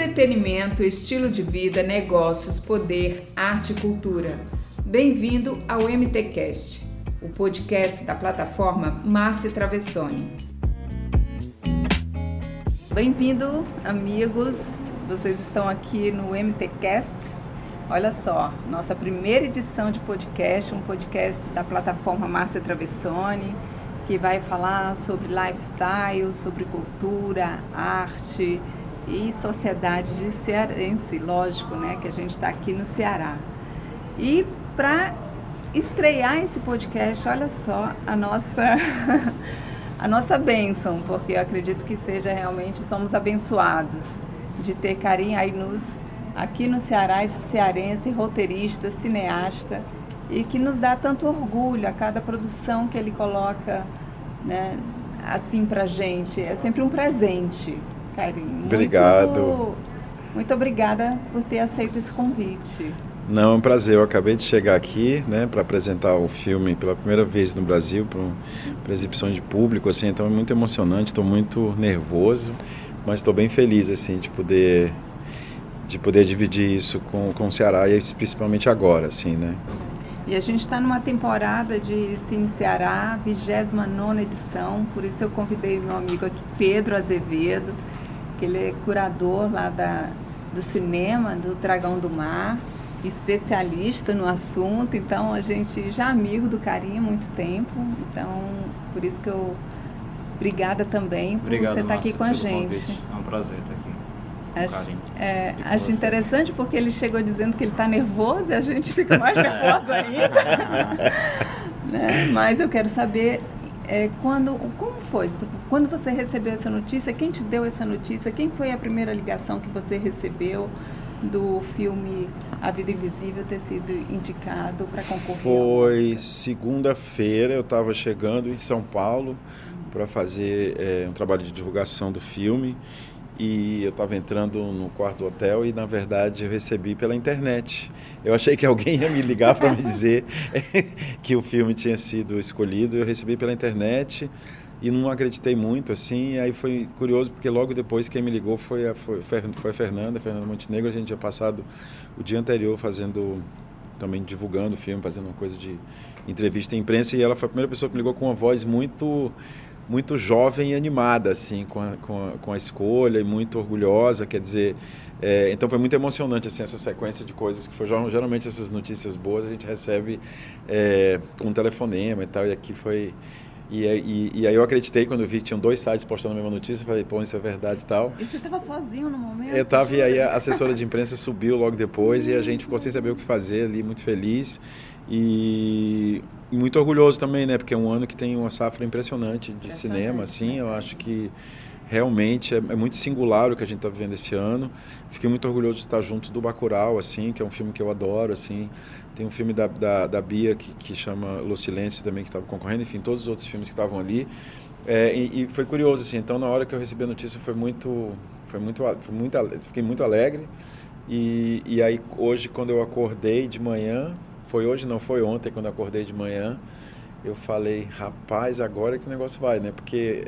Entretenimento, estilo de vida, negócios, poder, arte e cultura. Bem-vindo ao MTcast, o podcast da plataforma Márcia Travessoni. Bem-vindo, amigos. Vocês estão aqui no MTcast. Olha só, nossa primeira edição de podcast, um podcast da plataforma Márcia Travessoni, que vai falar sobre lifestyle, sobre cultura, arte e sociedade de cearense, lógico, né, que a gente está aqui no Ceará. E para estrear esse podcast, olha só a nossa bênção, porque eu acredito que seja realmente, somos abençoados de ter Karim Ainuz aqui no Ceará, esse cearense, roteirista, cineasta, e que nos dá tanto orgulho a cada produção que ele coloca, né, assim pra gente. É sempre um presente, Karim. Obrigado. Muito obrigada por ter aceito esse convite. Não, é um prazer. Eu acabei de chegar aqui, né, para apresentar o filme pela primeira vez no Brasil, para exibição de público, assim, então é muito emocionante, estou muito nervoso, mas estou bem feliz, assim, de poder dividir isso com o Ceará, e principalmente agora, assim, né. E a gente está numa temporada de Cine Ceará, 29ª edição, por isso eu convidei meu amigo aqui, Pedro Azevedo, que ele é curador lá do cinema, do Dragão do Mar, especialista no assunto, então a gente já é amigo do Karim há muito tempo, então por isso que eu... Obrigada também por você estar aqui com a gente. Convite. É um prazer estar aqui. Acho interessante porque ele chegou dizendo que ele está nervoso e a gente fica mais nervoso ainda. Né? Mas eu quero saber como foi? Quando você recebeu essa notícia, quem te deu essa notícia? Quem foi a primeira ligação que você recebeu do filme A Vida Invisível ter sido indicado para concorrer? Foi segunda-feira, eu estava chegando em São Paulo para fazer um trabalho de divulgação do filme. E eu estava entrando no quarto do hotel e, na verdade, eu recebi pela internet. Eu achei que alguém ia me ligar para me dizer que o filme tinha sido escolhido. Eu recebi pela internet e não acreditei muito, assim. E aí foi curioso, porque logo depois quem me ligou foi a Fernanda Montenegro. A gente tinha passado o dia anterior também divulgando o filme, fazendo uma coisa de entrevista à imprensa. E ela foi a primeira pessoa que me ligou com uma voz muito jovem e animada, assim, com a escolha, e muito orgulhosa, quer dizer, então foi muito emocionante, assim, essa sequência de coisas que foi, geralmente essas notícias boas a gente recebe com um telefonema e tal, e aqui foi, e aí eu acreditei quando eu vi que tinham 2 sites postando a mesma notícia, falei, pô, isso é verdade e tal. E você estava sozinho no momento? Eu estava, e aí a assessora de imprensa subiu logo depois, e a gente ficou sem saber o que fazer ali, muito feliz, e muito orgulhoso também, né? Porque é um ano que tem uma safra impressionante de cinema, assim. Eu acho que realmente é muito singular o que a gente está vivendo esse ano. Fiquei muito orgulhoso de estar junto do Bacurau, assim, que é um filme que eu adoro, assim. Tem um filme da Bia que chama Los Silêncios também, que estava concorrendo. Enfim, todos os outros filmes que estavam ali. E foi curioso, assim. Então, na hora que eu recebi a notícia, fiquei muito alegre. E aí, hoje, quando eu acordei de manhã... Foi hoje, não foi ontem, quando eu acordei de manhã, eu falei, rapaz, agora que o negócio vai, né? Porque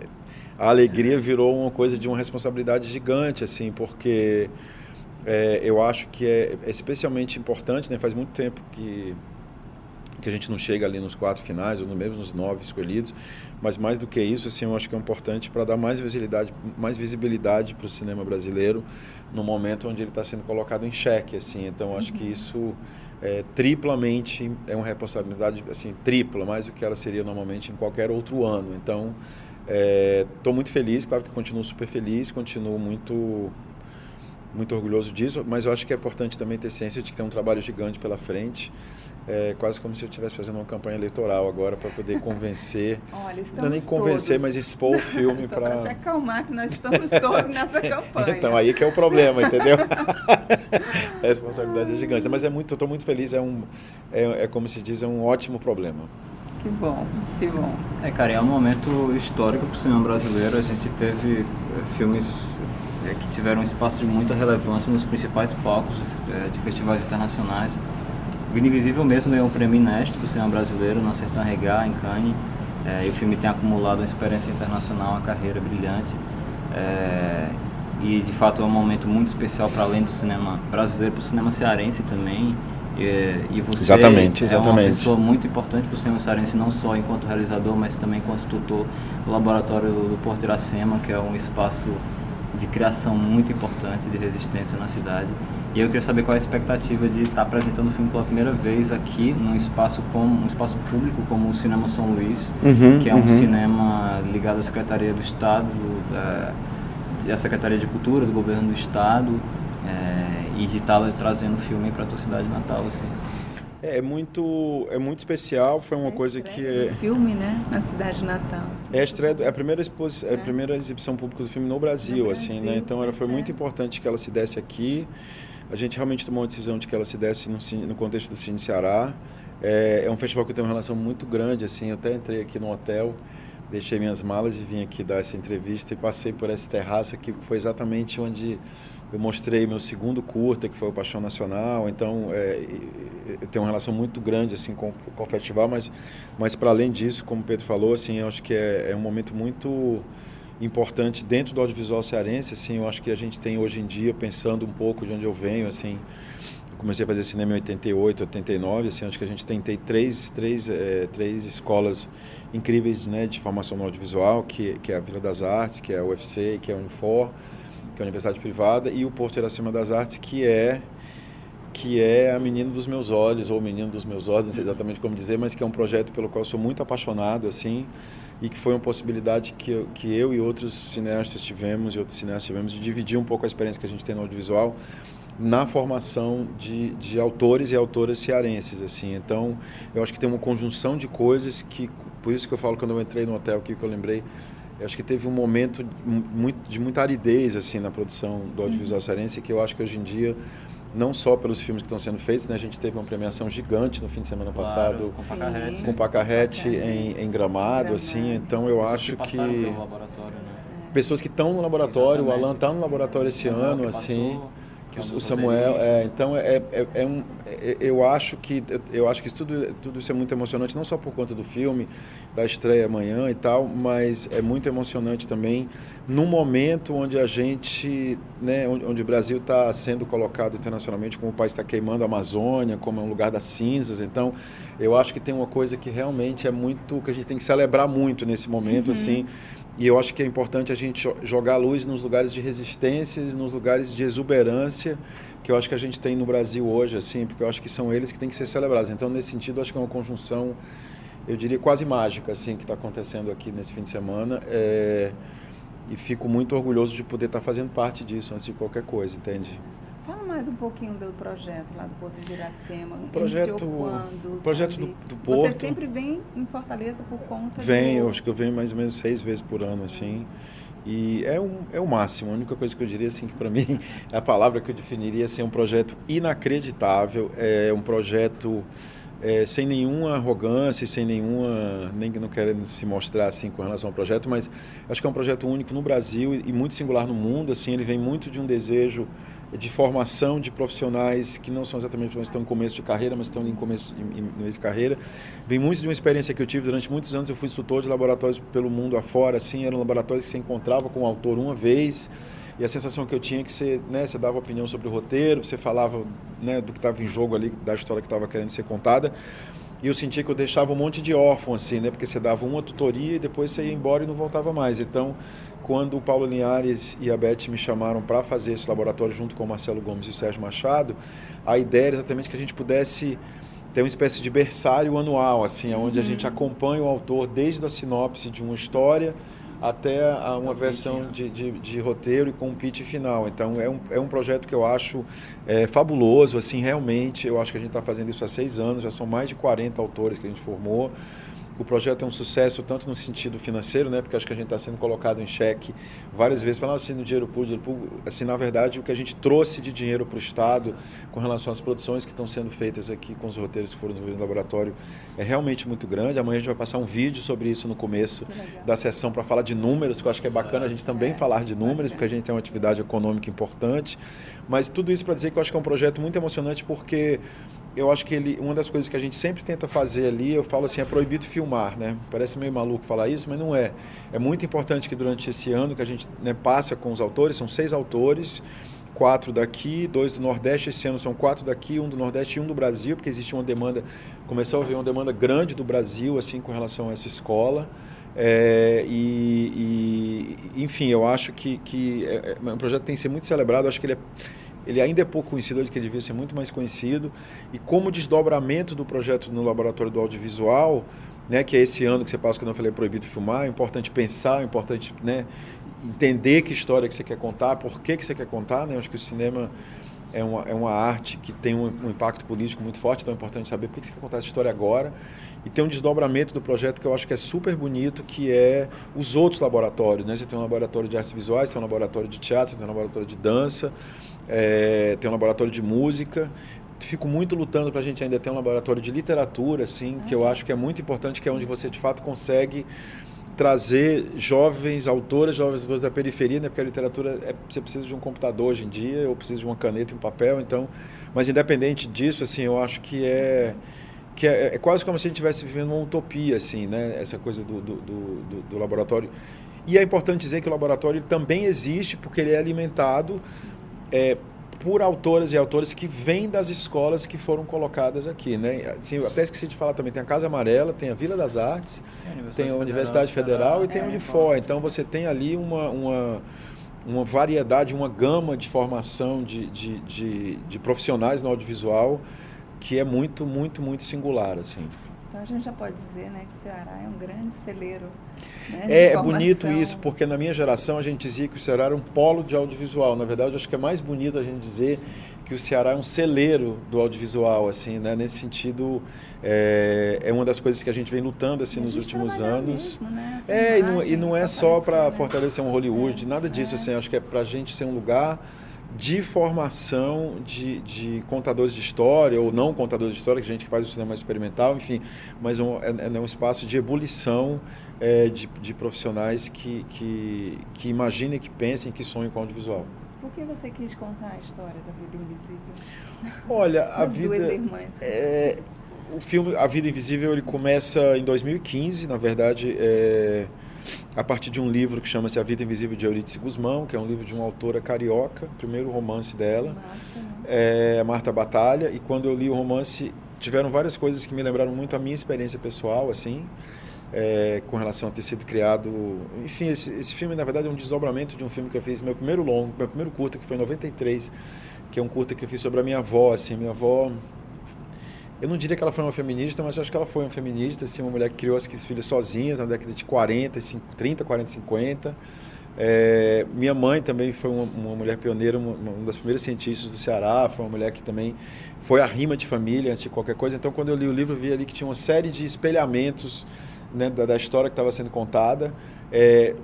a alegria virou uma coisa de uma responsabilidade gigante, assim, porque eu acho que é especialmente importante, né? Faz muito tempo que a gente não chega ali nos 4 finais, ou mesmo nos 9 escolhidos, mas mais do que isso, assim, eu acho que é importante para dar mais visibilidade para o cinema brasileiro no momento onde ele está sendo colocado em xeque, assim. Então, acho que isso triplamente é uma responsabilidade, assim, tripla, mais do que ela seria normalmente em qualquer outro ano. Então, estou muito feliz, claro que continuo super feliz, continuo muito orgulhoso disso, mas eu acho que é importante também ter ciência de que tem um trabalho gigante pela frente, quase como se eu estivesse fazendo uma campanha eleitoral agora para poder convencer, Olha, não é nem convencer, todos. mas expor o filme para te acalmar que nós estamos todos nessa campanha. Então aí que é o problema, entendeu? A responsabilidade é gigante, mas eu estou muito feliz, como se diz, é um ótimo problema. Que bom, que bom. Cara, é um momento histórico para o cinema brasileiro. A gente teve filmes que tiveram um espaço de muita relevância nos principais palcos de festivais internacionais. O Vida Invisível mesmo ganhou o prêmio Inédito do cinema brasileiro na Sertão Regá, em Cannes. E o filme tem acumulado uma experiência internacional, uma carreira brilhante. e de fato é um momento muito especial para além do cinema brasileiro, para o cinema cearense também. E você Exatamente. é uma pessoa muito importante para o cinema cearense, não só enquanto realizador, mas também enquanto tutor do laboratório do Porto Iracema, que é um espaço de criação muito importante, de resistência na cidade. E eu queria saber qual é a expectativa de estar apresentando o filme pela primeira vez aqui num espaço público como o Cinema São Luís, que é um cinema ligado à Secretaria do Estado, à Secretaria de Cultura do Governo do Estado, e de estar trazendo o filme para a tua cidade natal, assim. É muito especial, foi uma coisa que... filme, né? Na cidade natal. Assim, É a primeira exibição pública do filme no Brasil, assim, né? Então foi muito importante que ela se desse aqui. A gente realmente tomou a decisão de que ela se desse no contexto do Cine Ceará. É um festival que eu tenho uma relação muito grande, assim, eu até entrei aqui no hotel, deixei minhas malas e vim aqui dar essa entrevista e passei por esse terraço aqui, que foi exatamente onde eu mostrei meu segundo curta, que foi o Paixão Nacional. Então, eu tenho uma relação muito grande assim, com o festival, mas para além disso, como o Pedro falou, assim, eu acho que é um momento muito importante dentro do audiovisual cearense. Assim, eu acho que a gente tem hoje em dia, pensando um pouco de onde eu venho, assim, eu comecei a fazer cinema em 88, 89, assim, acho que a gente tem três escolas incríveis, né, de formação no audiovisual, que é a Vila das Artes, que é a UFC, que é a Unifor, que é a Universidade Privada, e o Porto Iracema das Artes, que é a menina dos meus olhos, ou o menino dos meus olhos, não sei exatamente como dizer, mas que é um projeto pelo qual eu sou muito apaixonado, assim, e que foi uma possibilidade que eu e outros cineastas tivemos, de dividir um pouco a experiência que a gente tem no audiovisual na formação de autores e autoras cearenses, assim. Então, eu acho que tem uma conjunção de coisas que, por isso que eu falo, quando eu entrei no hotel aqui, que eu lembrei, eu acho que teve um momento de muita aridez, assim, na produção do audiovisual cearense, que eu acho que hoje em dia, não só pelos filmes que estão sendo feitos, né? A gente teve uma premiação gigante no fim de semana passado, com Pacarrete em Gramado, assim, então eu acho que pessoas que estão no laboratório, o Alan está no laboratório esse ano, assim, o Samuel, então eu acho que tudo isso é muito emocionante, não só por conta do filme, da estreia amanhã e tal, mas é muito emocionante também num momento onde a gente, né, onde o Brasil está sendo colocado internacionalmente como o país está queimando a Amazônia, como é um lugar das cinzas. Então eu acho que tem uma coisa que realmente é muito, que a gente tem que celebrar muito nesse momento, assim. E eu acho que é importante a gente jogar a luz nos lugares de resistência, nos lugares de exuberância, que eu acho que a gente tem no Brasil hoje, assim, porque eu acho que são eles que têm que ser celebrados. Então, nesse sentido, eu acho que é uma conjunção, eu diria, quase mágica, assim, que está acontecendo aqui nesse fim de semana. E fico muito orgulhoso de poder estar fazendo parte disso, antes de qualquer coisa, entende? Fala mais um pouquinho do projeto lá do Porto de Iracema. O projeto do Porto. Você sempre vem em Fortaleza por conta eu acho que eu venho mais ou menos 6 vezes por ano, assim. E é o máximo. A única coisa que eu diria, assim, que para mim é a palavra que eu definiria, assim, é um projeto inacreditável, é um projeto sem nenhuma arrogância, sem nenhuma, nem não querendo se mostrar assim com relação ao projeto, mas acho que é um projeto único no Brasil e muito singular no mundo. Assim, ele vem muito de um desejo de formação de profissionais que não são exatamente que estão em começo de carreira, mas estão em começo de carreira. Vem muito de uma experiência que eu tive durante muitos anos. Eu fui instrutor de laboratórios pelo mundo afora, assim, eram laboratórios que você encontrava com o autor uma vez, e a sensação que eu tinha é que você, né, você dava opinião sobre o roteiro, você falava, né, do que estava em jogo ali, da história que estava querendo ser contada. E eu sentia que eu deixava um monte de órfão, assim, né? Porque você dava uma tutoria e depois você ia embora e não voltava mais. Então, quando o Paulo Linhares e a Beth me chamaram para fazer esse laboratório junto com o Marcelo Gomes e o Sérgio Machado, a ideia era exatamente que a gente pudesse ter uma espécie de berçário anual, assim, onde a gente acompanha o autor desde a sinopse de uma história até uma versão de roteiro e com um pitch final. Então, é um projeto que eu acho fabuloso, assim, realmente. Eu acho que a gente está fazendo isso há 6 anos, já são mais de 40 autores que a gente formou. O projeto é um sucesso tanto no sentido financeiro, né, porque acho que a gente está sendo colocado em xeque várias vezes, falando assim, no dinheiro público, assim, na verdade, o que a gente trouxe de dinheiro para o Estado com relação às produções que estão sendo feitas aqui com os roteiros que foram desenvolvidos no laboratório é realmente muito grande. Amanhã a gente vai passar um vídeo sobre isso no começo da sessão para falar de números, que eu acho que é bacana a gente também falar de números, porque a gente tem uma atividade econômica importante, mas tudo isso para dizer que eu acho que é um projeto muito emocionante, porque eu acho que uma das coisas que a gente sempre tenta fazer ali, eu falo assim, é proibido filmar, né? Parece meio maluco falar isso, mas não é. É muito importante que durante esse ano que a gente, né, passa com os autores, são 6 autores, 4 daqui, 2 do Nordeste, esse ano são 4 daqui, 1 do Nordeste e 1 do Brasil, porque existe uma demanda, começou a haver uma demanda grande do Brasil, assim, com relação a essa escola. Enfim, eu acho que um projeto que tem que ser muito celebrado, acho que ele ainda é pouco conhecido, acho que ele devia ser muito mais conhecido, e como desdobramento do projeto no Laboratório do Audiovisual, né, que é esse ano que você passa, quando eu falei proibido filmar, é importante pensar, é importante, né, entender que história que você quer contar, por que você quer contar, né? Eu acho que o cinema é uma arte que tem um impacto político muito forte, então é importante saber por que você quer contar essa história agora. E tem um desdobramento do projeto que eu acho que é super bonito, que é os outros laboratórios, né? Você tem um laboratório de artes visuais, tem um laboratório de teatro, tem um laboratório de dança, tem um laboratório de música. Fico muito lutando para a gente ainda ter um laboratório de literatura, assim, que eu acho que é muito importante, que é onde você de fato consegue trazer jovens autores da periferia, né? Porque a literatura, você precisa de um computador hoje em dia, ou precisa de uma caneta e um papel, então, mas independente disso, assim, eu acho que é quase como se a gente estivesse vivendo uma utopia, assim, né? Essa coisa do laboratório. E é importante dizer que o laboratório também existe porque ele é alimentado por autoras e autores que vêm das escolas que foram colocadas aqui, né? Assim, eu até esqueci de falar também, tem a Casa Amarela, tem a Vila das Artes, tem a Universidade Federal e tem a Unifor. Então você tem ali uma variedade, uma gama de formação de profissionais no audiovisual que é muito, muito, muito singular, assim. Então a gente já pode dizer, né, que o Ceará é um grande celeiro, né, é bonito isso, porque na minha geração a gente dizia que o Ceará era um polo de audiovisual. Na verdade, eu acho que é mais bonito a gente dizer que o Ceará é um celeiro do audiovisual, assim, né? Nesse sentido, é uma das coisas que a gente vem lutando assim nos últimos anos. Mesmo, né? E não é só para fortalecer um Hollywood, nada disso, assim. Acho que é para a gente ser um lugar de formação de contadores de história, ou não contadores de história, que a gente faz o cinema experimental, enfim, mas é um espaço de ebulição de profissionais que imaginem, que pensem, que sonhem com audiovisual. Por que você quis contar a história da Vida Invisível? Olha, a vida... Duas irmãs. O filme A Vida Invisível, ele começa em 2015, na verdade, a partir de um livro que chama-se A Vida Invisível de Eurídice Guzmão, que é um livro de uma autora carioca, primeiro romance dela, Marta Batalha, e quando eu li o romance, tiveram várias coisas que me lembraram muito a minha experiência pessoal, assim, com relação a ter sido criado... Enfim, esse filme, na verdade, é um desdobramento de um filme que eu fiz, meu primeiro curta, que foi em 93, que é um curta que eu fiz sobre a minha avó, assim, minha avó... Eu não diria que ela foi uma feminista, mas eu acho que ela foi uma feminista, assim, uma mulher que criou as filhas sozinhas na década de 30, 40, 50. Minha mãe também foi uma mulher pioneira, uma das primeiras cientistas do Ceará, foi uma mulher que também foi a rima de família antes de qualquer coisa. Então, quando eu li o livro, eu vi ali que tinha uma série de espelhamentos, né, da história que estava sendo contada,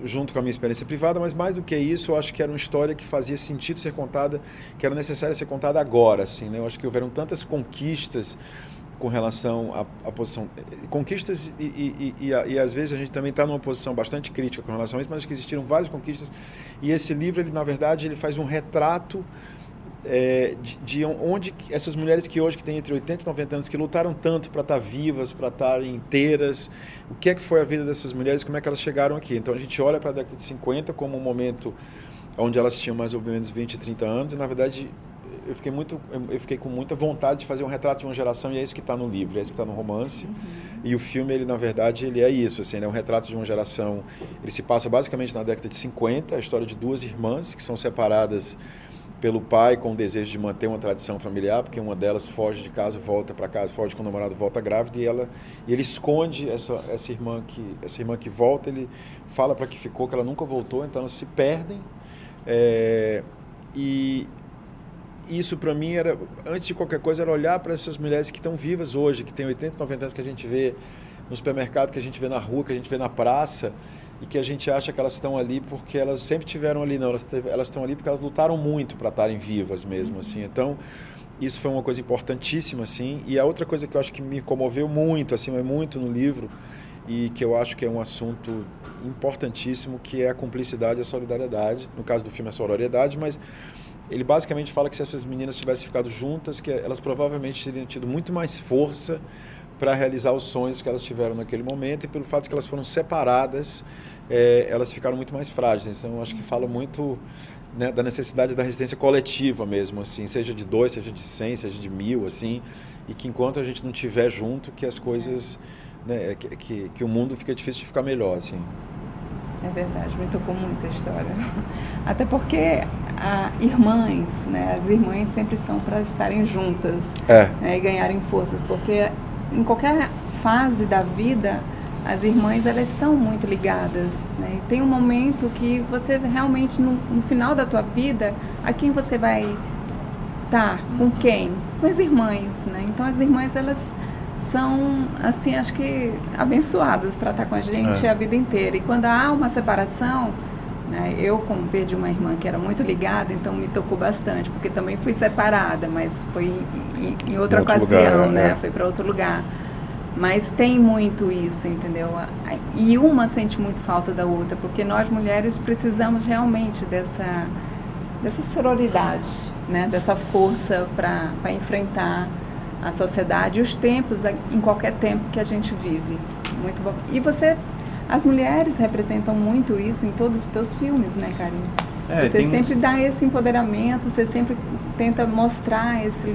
junto com a minha experiência privada, mas mais do que isso, eu acho que era uma história que fazia sentido ser contada, que era necessária ser contada agora, assim, né? Eu acho que houveram tantas conquistas com relação à posição, conquistas e às vezes a gente também está numa posição bastante crítica com relação a isso, mas acho que existiram várias conquistas, e esse livro, ele, na verdade, ele faz um retrato de onde essas mulheres que hoje, que têm entre 80 e 90 anos, que lutaram tanto para estar vivas, para estarem inteiras, o que é que foi a vida dessas mulheres, como é que elas chegaram aqui. Então a gente olha para a década de 50 como um momento onde elas tinham mais ou menos 20, 30 anos, e na verdade eu fiquei com muita vontade de fazer um retrato de uma geração, e é isso que está no livro, é isso que está no romance. E o filme, ele, na verdade, ele é isso, assim, é um retrato de uma geração. Ele se passa basicamente na década de 50, a história de duas irmãs que são separadas pelo pai, com o desejo de manter uma tradição familiar, porque uma delas foge de casa, volta para casa, foge com o namorado, volta grávida, e ele esconde essa irmã que volta, ele fala para que ficou, que ela nunca voltou, então elas se perdem. E isso, para mim, era, antes de qualquer coisa, era olhar para essas mulheres que estão vivas hoje, que têm 80, 90 anos, que a gente vê no supermercado, que a gente vê na rua, que a gente vê na praça, e que a gente acha que elas estão ali porque elas sempre estiveram ali. Não, elas estão ali porque elas lutaram muito para estarem vivas mesmo, assim. Então, isso foi uma coisa importantíssima, assim. E a outra coisa que eu acho que me comoveu muito, assim, mas muito no livro, e que eu acho que é um assunto importantíssimo, que é a cumplicidade e a solidariedade. No caso do filme, a solidariedade, mas ele basicamente fala que se essas meninas tivessem ficado juntas, que elas provavelmente teriam tido muito mais força para realizar os sonhos que elas tiveram naquele momento, e pelo fato de que elas foram separadas, elas ficaram muito mais frágeis. Então, eu acho que fala muito, né, da necessidade da resistência coletiva mesmo, assim, seja de 2, seja de 100, seja de 1000, assim, e que enquanto a gente não estiver junto, que as coisas, né, que o mundo fica difícil de ficar melhor, assim. É verdade, me tocou muito a história. Até porque irmãs, né, as irmãs sempre são para estarem juntas, né, e ganharem força, porque em qualquer fase da vida, as irmãs, elas são muito ligadas, né? E tem um momento que você realmente, no final da tua vida, a quem você vai estar? Com quem? Com as irmãs, né? Então, as irmãs, elas são, assim, acho que abençoadas para estar com a gente a vida inteira. E quando há uma separação, né, eu, como perdi uma irmã que era muito ligada, então me tocou bastante, porque também fui separada, mas foi em outra ocasião, lugar, né? Foi para outro lugar. Mas tem muito isso, entendeu? E uma sente muito falta da outra, porque nós mulheres precisamos realmente dessa sororidade, né? Dessa força para enfrentar a sociedade e os tempos, em qualquer tempo que a gente vive. Muito bom. E as mulheres representam muito isso em todos os teus filmes, né, Karine? Você sempre dá esse empoderamento, você sempre tenta mostrar esse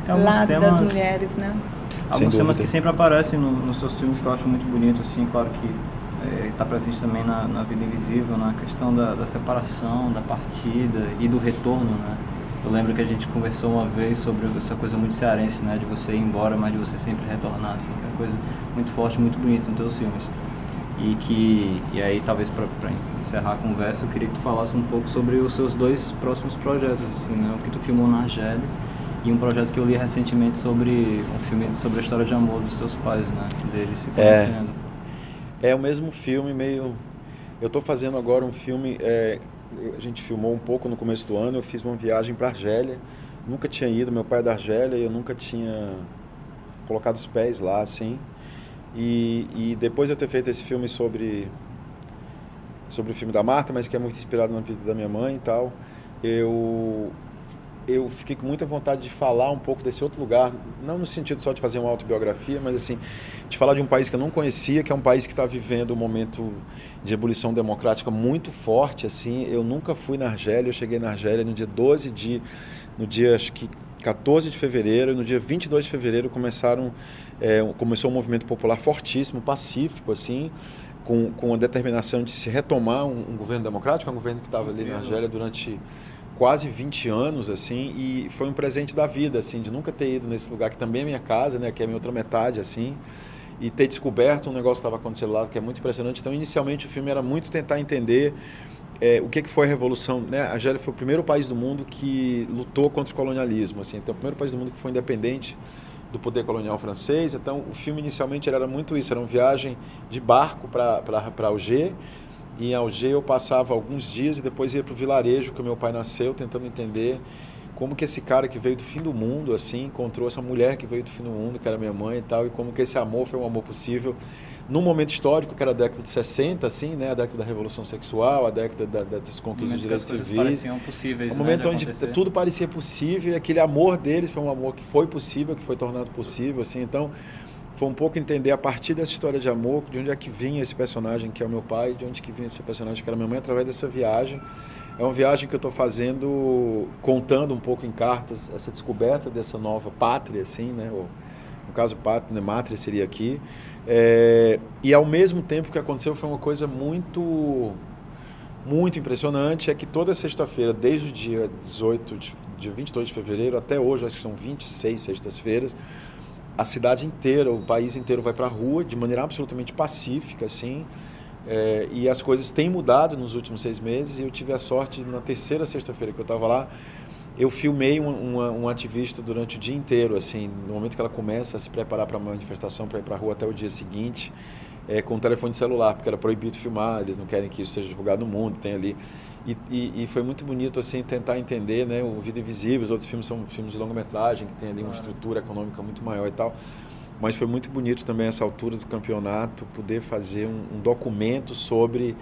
lado das mulheres, né? Alguns temas que sempre aparecem nos seus filmes que eu acho muito bonito, assim, claro que está presente também na Vida Invisível, na questão da separação, da partida e do retorno, né? Eu lembro que a gente conversou uma vez sobre essa coisa muito cearense, né? De você ir embora, mas de você sempre retornar, assim, que é uma coisa muito forte, muito bonita nos teus filmes. E aí, talvez para encerrar a conversa, eu queria que tu falasse um pouco sobre os seus 2 próximos projetos, assim, né? O que tu filmou na Argélia e um projeto que eu li recentemente sobre um filme sobre a história de amor dos teus pais, né? Deles se conhecendo. É o mesmo filme, meio... Eu estou fazendo agora um filme... A gente filmou um pouco no começo do ano, eu fiz uma viagem para a Argélia. Nunca tinha ido, meu pai é da Argélia, e eu nunca tinha colocado os pés lá, assim. E depois de eu ter feito esse filme sobre o filme da Marta, mas que é muito inspirado na vida da minha mãe e tal, eu fiquei com muita vontade de falar um pouco desse outro lugar, não no sentido só de fazer uma autobiografia, mas assim, de falar de um país que eu não conhecia, que é um país que está vivendo um momento de ebulição democrática muito forte, assim. Eu nunca fui na Argélia, eu cheguei na Argélia no dia acho que 14 de fevereiro, e no dia 22 de fevereiro começou um movimento popular fortíssimo, pacífico, assim, com a determinação de se retomar um governo democrático, um governo que estava ali na Argélia durante quase 20 anos, assim, e foi um presente da vida, assim, de nunca ter ido nesse lugar que também é minha casa, né, que é a minha outra metade, assim, e ter descoberto um negócio que estava acontecendo lá, que é muito impressionante. Então, inicialmente, o filme era muito tentar entender o que foi a Revolução, né? A Argélia foi o primeiro país do mundo que lutou contra o colonialismo, assim, então, o primeiro país do mundo que foi independente do poder colonial francês. Então, o filme inicialmente era muito isso, era uma viagem de barco para Alger. E em Alger eu passava alguns dias e depois ia para o vilarejo que o meu pai nasceu, tentando entender como que esse cara que veio do fim do mundo, assim, encontrou essa mulher que veio do fim do mundo, que era minha mãe e tal, e como que esse amor foi um amor possível num momento histórico que era a década de 60, assim, né, a década da Revolução Sexual, a década das conquistas dos direitos civis. Pareciam possíveis, um momento onde tudo parecia possível, e aquele amor deles foi um amor que foi possível, que foi tornado possível, assim. Então, foi um pouco entender a partir dessa história de amor, de onde é que vinha esse personagem que é o meu pai, de onde que vinha esse personagem que era minha mãe, através dessa viagem. É uma viagem que eu estou fazendo, contando um pouco em cartas, essa descoberta dessa nova pátria, assim, né? No caso, pátria, né? Mátria seria aqui. E ao mesmo tempo que aconteceu foi uma coisa muito impressionante, é que toda sexta-feira, desde o dia 22 de fevereiro até hoje, acho que são 26 sextas-feiras, a cidade inteira, o país inteiro vai para a rua de maneira absolutamente pacífica, assim, e as coisas têm mudado nos últimos 6 meses, e eu tive a sorte, na terceira sexta-feira que eu estava lá, eu filmei um ativista durante o dia inteiro, assim, no momento que ela começa a se preparar para uma manifestação, para ir para a rua até o dia seguinte, com um telefone celular, porque era proibido filmar, eles não querem que isso seja divulgado no mundo, tem ali. E foi muito bonito, assim, tentar entender, né, o Vida Invisível, os outros filmes são filmes de longa-metragem, que tem ali uma estrutura econômica muito maior e tal. mas foi muito bonito também essa altura do campeonato poder fazer um documento sobre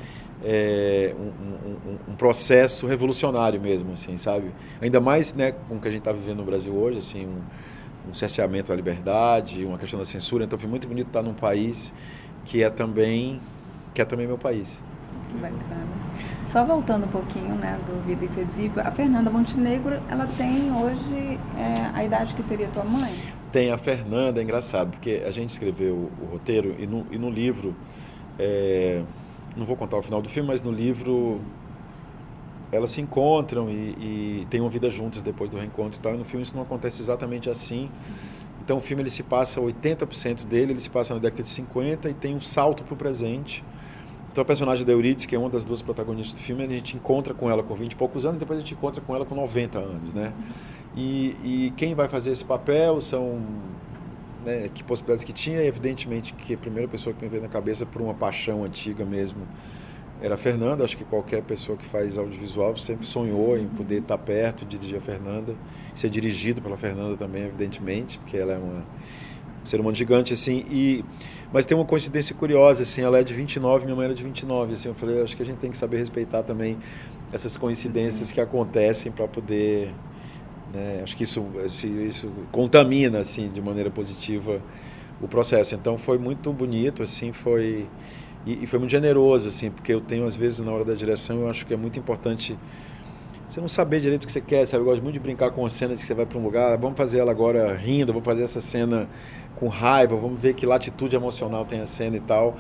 um processo revolucionário mesmo, assim, sabe? Ainda mais, né, com o que a gente está vivendo no Brasil hoje, assim, um cerceamento à liberdade, uma questão da censura. Então foi muito bonito estar num país que é também meu país. Que bacana. Só voltando um pouquinho, né, do Vida Invisível, a Fernanda Montenegro, ela tem hoje a idade que teria tua mãe? Tem. A Fernanda, é engraçado, porque a gente escreveu o roteiro e no livro, não vou contar o final do filme, mas no livro elas se encontram e têm uma vida juntas depois do reencontro e tal, e no filme isso não acontece exatamente assim. Então o filme, ele se passa, 80% dele, ele se passa na década de 50 e tem um salto para o presente. Então a personagem da Eurídice, que é uma das duas protagonistas do filme, a gente encontra com ela com 20 e poucos anos, depois a gente encontra com ela com 90 anos, né? E quem vai fazer esse papel são, né, que possibilidades que tinha, e evidentemente que a primeira pessoa que me veio na cabeça por uma paixão antiga mesmo era a Fernanda. Acho que qualquer pessoa que faz audiovisual sempre sonhou em poder estar perto, dirigir a Fernanda, ser dirigido pela Fernanda também, evidentemente, porque ela é um ser humano gigante, assim. Mas tem uma coincidência curiosa, assim, ela é de 29, minha mãe era de 29, assim. Eu falei, acho que a gente tem que saber respeitar também essas coincidências que acontecem para poder, né, acho que isso contamina, assim, de maneira positiva o processo. Então foi muito bonito, assim, foi muito generoso, assim, porque eu tenho, às vezes, na hora da direção, eu acho que é muito importante você não saber direito o que você quer, sabe? Eu gosto muito de brincar com a cena de que você vai para um lugar, vamos fazer ela agora rindo, vamos fazer essa cena com raiva, vamos ver que latitude emocional tem a cena e tal.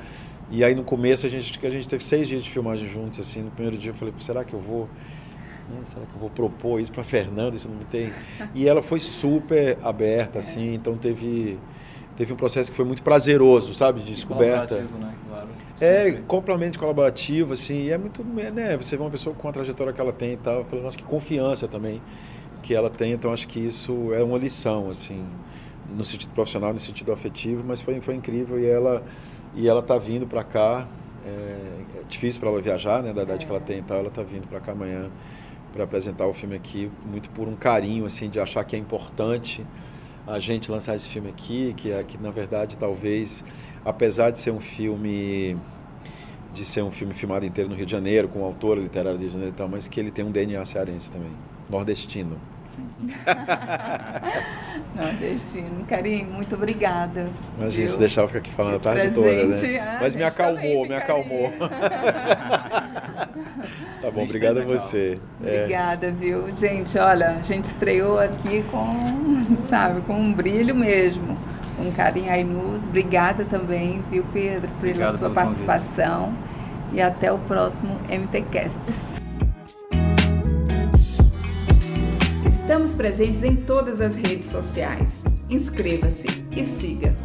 E aí no começo a gente teve 6 dias de filmagem juntos, assim. No primeiro dia eu falei, será que eu vou propor isso para Fernanda? Isso não me tem. E ela foi super aberta, assim, então teve um processo que foi muito prazeroso, sabe, de descoberta. Colaborativo, né? Claro. Completamente colaborativo, assim, e é muito, né, você vê uma pessoa com a trajetória que ela tem e tal, eu falei, nossa, que confiança também que ela tem. Então acho que isso é uma lição, assim, no sentido profissional, no sentido afetivo, mas foi incrível. E ela tá vindo para cá, é difícil para ela viajar, né, da idade que ela tem e tal. Ela tá vindo para cá amanhã para apresentar o filme aqui, muito por um carinho, assim, de achar que é importante a gente lançar esse filme aqui, que na verdade, talvez, apesar de ser um filme filmado inteiro no Rio de Janeiro, com um autor literário do Rio de Janeiro e tal, mas que ele tem um DNA cearense também, nordestino. Nordestino. Carinho, muito obrigada. Imagina, se deixar eu ficar aqui falando a tarde toda, né? Mas me acalmou. Tá bom, obrigado a você. Obrigada, viu? Gente, olha, a gente estreou aqui com um brilho mesmo, um carinho. Ainu, obrigada também, viu, Pedro, pela tua participação. E até o próximo MTCasts. Estamos presentes em todas as redes sociais. Inscreva-se e siga.